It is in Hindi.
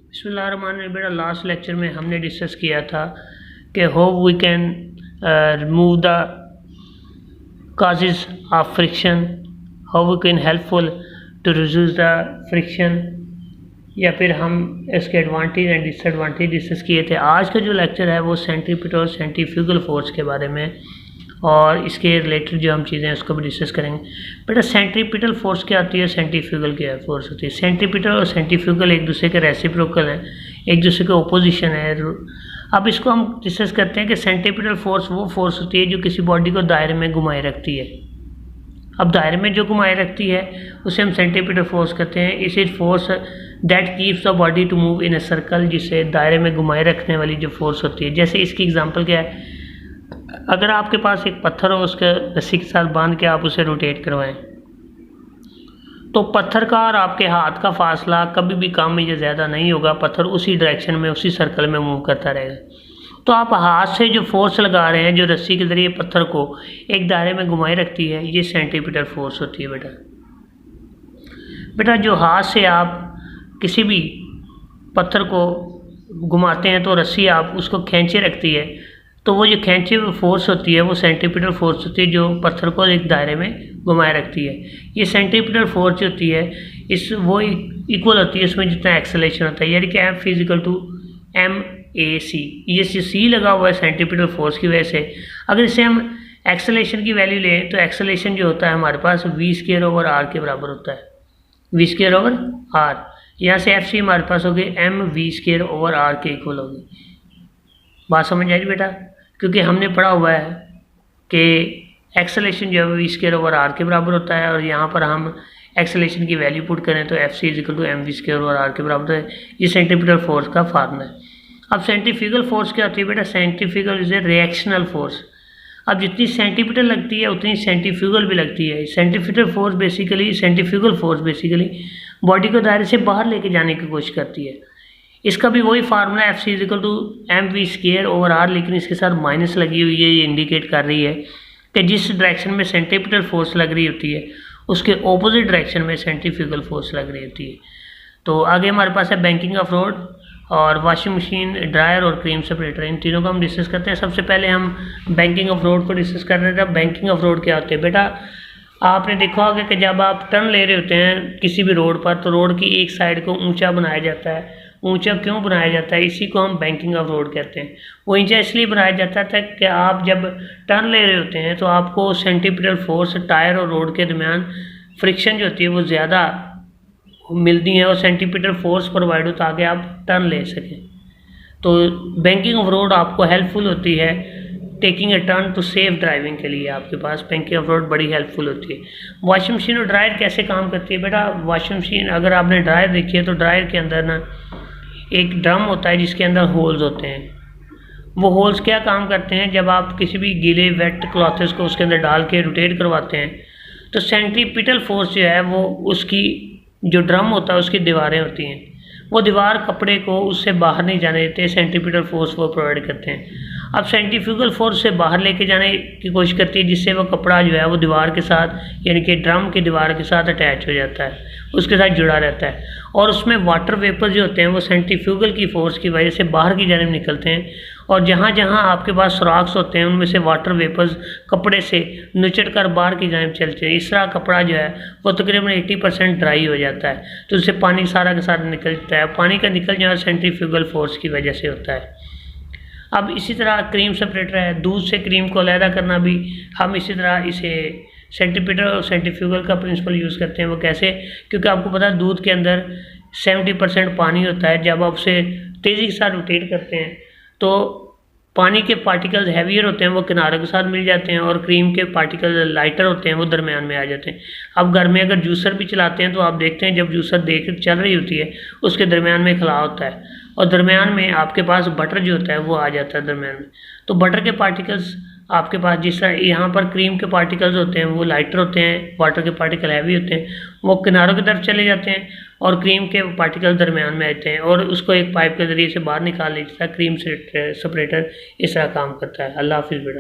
बिस्मिल्लाहिर्रहमानिर्रहीम। बेटा लास्ट लेक्चर में हमने डिस्कस किया था कि how we can remove the causes of friction, how we can helpful to reduce the friction, या फिर हम इसके एडवांटेज एंड डिसएडवांटेज डिस्कस किए थे। आज का जो लेक्चर है वो सेंट्रीपिटल और सेंट्रीफ्यूगल फोर्स के बारे में और इसके रिलेटेड जो हम चीज़ें हैं उसको भी डिस्कस करेंगे। बेटा सेंट्रीपिटल फोर्स क्या होती है, सेंट्रीफ्यूगल क्या फोर्स होती है। सेंट्रीपिटल और सेंट्रीफ्यूगल एक दूसरे के रेसिप्रोकल हैं, एक दूसरे के ओपोजिशन है। अब इसको हम डिस्कस करते हैं कि सेंट्रीपिटल फोर्स वो फोर्स होती है जो किसी बॉडी को दायरे में घुमाए रखती है। अब दायरे में जो घुमाए रखती है उसे हम सेंट्रीपिटल फोर्स कहते हैं। इस is force that keeps the body to move in a circle, जिसे दायरे में घुमाए रखने वाली जो फोर्स होती है। जैसे इसकी एग्जांपल क्या है, अगर आपके पास एक पत्थर हो, उसके रस्सी के साथ बांध के आप उसे रोटेट करवाएं, तो पत्थर का और आपके हाथ का फासला कभी भी कम या ज़्यादा नहीं होगा। पत्थर उसी डायरेक्शन में, उसी सर्कल में मूव करता रहेगा। तो आप हाथ से जो फोर्स लगा रहे हैं, जो रस्सी के ज़रिए पत्थर को एक दायरे में घुमाए रखती है, ये सेंट्रीपिटल फोर्स होती है। बेटा जो हाथ से आप किसी भी पत्थर को घुमाते हैं तो रस्सी आप उसको खींचे रखती है, तो वो जो खींचे हुए फोर्स होती है वो सेंट्रीपिटल फोर्स होती है जो पत्थर को एक दायरे में घुमाए रखती है। ये सेंट्रीपिटल फोर्स जो होती है इस वो इक्वल होती है इसमें जितना एक्सेलेरेशन होता है, यानी कि M physical to M A C. ये सी लगा हुआ है सेंट्रीपिटल फोर्स की वजह से। अगर इसे हम एक्सेलेरेशन की वैल्यू लें तो एक्सेलेरेशन जो होता है हमारे पास वी स्क्वायर ओवर आर के बराबर होता है, वी स्क्वायर ओवर आर। यहाँ से एफ सी हमारे पास होगी m v square over r के इक्वल होगी। बात समझ आई बेटा, क्योंकि हमने पढ़ा हुआ है कि एक्सेलेरेशन जो है वी स्क्वायर ओवर आर के बराबर होता है, और यहाँ पर हम एक्सेलेरेशन की वैल्यू पुट करें तो F C is equal to m v square over r के बराबर है। ये सेंट्रीपिटल फोर्स का फार्मूला है। अब सेंट्रीफ्यूगल फोर्स क्या होती है बेटा, centrifugal is a reactional force. अब जितनी सेंट्रीपिटल लगती है उतनी सेंट्रीफ्यूगल भी लगती है। Centripetal force basically, centrifugal force basically body को दायरे से बाहर लेके जाने की कोशिश करती है। इसका भी वही formula F C is equal to m v square over r, लेकिन इसके साथ माइनस लगी हुई है। ये इंडिकेट कर रही है कि जिस डायरेक्शन में सेंट्रीपिटल फोर्स लग रही होती है उसके ऑपोजिट डायरेक्शन में सेंट्रीफ्यूगल फोर्स लग रही होती है। तो आगे हमारे पास है बैंकिंग ऑफ रोड और वॉशिंग मशीन, ड्रायर और क्रीम सेपरेटर। इन तीनों को हम डिस्कस करते हैं। सबसे पहले हम बैंकिंग ऑफ रोड को डिस्कस कर रहे थे। बैंकिंग ऑफ रोड क्या होते हैं बेटा, आपने देखा होगा कि जब आप टर्न ले रहे होते हैं किसी भी रोड पर, तो रोड की एक साइड को ऊंचा बनाया जाता है। ऊंचा क्यों बनाया जाता है, इसी को हम बैंकिंग ऑफ रोड कहते हैं। वो ऊंचा इसलिए बनाया जाता था कि आप जब टर्न ले रहे होते हैं तो आपको सेंट्रीपिटल फोर्स टायर और रोड के दरमियान फ्रिक्शन जो होती है वो ज़्यादा मिलती है और सेंट्रीपिटल फोर्स प्रोवाइड हो ताकि आप टर्न ले सकें। तो बैंकिंग ऑफ रोड आपको हेल्पफुल होती है taking a turn to safe driving के लिए। आपके पास बैंकिंग ऑफ रोड बड़ी हेल्पफुल होती है। वॉशिंग मशीन और ड्रायर कैसे काम करती है बेटा, वॉशिंग मशीन अगर आपने ड्रायर देखी है तो ड्रायर के अंदर ना एक ड्रम होता है जिसके अंदर होल्स होते हैं। वो होल्स क्या काम करते हैं, जब आप किसी भी गीले वेट क्लॉथ्स को उसके अंदर डाल के रोटेट करवाते हैं तो सेंट्रीपिटल फोर्स जो है वो उसकी जो ड्रम होता है उसकी दीवारें होती हैं, वो दीवार कपड़े को उससे बाहर नहीं जाने देते। सेंट्रीपिटल फोर्स वो प्रोवाइड करते हैं। अब सेंट्रीफ्यूगल फोर्स से बाहर लेके जाने की कोशिश करती है जिससे वो कपड़ा जो है वो दीवार के साथ, यानी कि ड्रम की दीवार के साथ अटैच हो जाता है, उसके साथ जुड़ा रहता है। और उसमें वाटर वेपर जो होते हैं वो सेंट्रीफ्यूगल की फोर्स की वजह से बाहर की जानिब निकलते हैं, और जहाँ जहाँ आपके पास सुराख्स होते हैं उनमें से वाटर वेपर्स कपड़े से नुचट कर बाहर की जानिब चलते हैं। इस तरह कपड़ा जो है वो तकरीबन 80% ड्राई हो जाता है, तो उससे पानी सारा के सारा निकलता है। पानी का निकल जाना सेंट्रीफ्यूगल फोर्स की वजह से होता है। अब इसी तरह क्रीम सेपरेटर है, दूध से क्रीम को अलहदा करना भी हम इसी तरह इसे सेंट्रीपिटल और सेंट्रीफ्यूगल का प्रिंसिपल यूज़ करते हैं। वो कैसे, क्योंकि आपको पता है दूध के अंदर 70% पानी होता है। जब आप उसे तेज़ी के साथ रोटेट करते हैं तो पानी के पार्टिकल्स हैवियर होते हैं, वो किनारों के साथ मिल जाते हैं, और क्रीम के पार्टिकल लाइटर होते हैं, वो दरमियान में आ जाते हैं। अब घर में अगर जूसर भी चलाते हैं तो आप देखते हैं जब जूसर देख चल रही होती है उसके दरमियान में खला होता है, और दरमियान में आपके पास बटर जो होता है वो आ जाता है दरमियान में। तो बटर के पार्टिकल्स आपके पास, जिस तरह यहाँ पर क्रीम के पार्टिकल्स होते हैं वो लाइटर होते हैं, वाटर के पार्टिकल हैवी होते हैं, वो किनारों की तरफ चले जाते हैं, और क्रीम के पार्टिकल दरमियान में आते हैं और उसको एक पाइप के ज़रिए से बाहर निकाल लेता है। क्रीम सेपरेटर इस तरह काम करता है। अल्लाह हाफिज़ बेटा।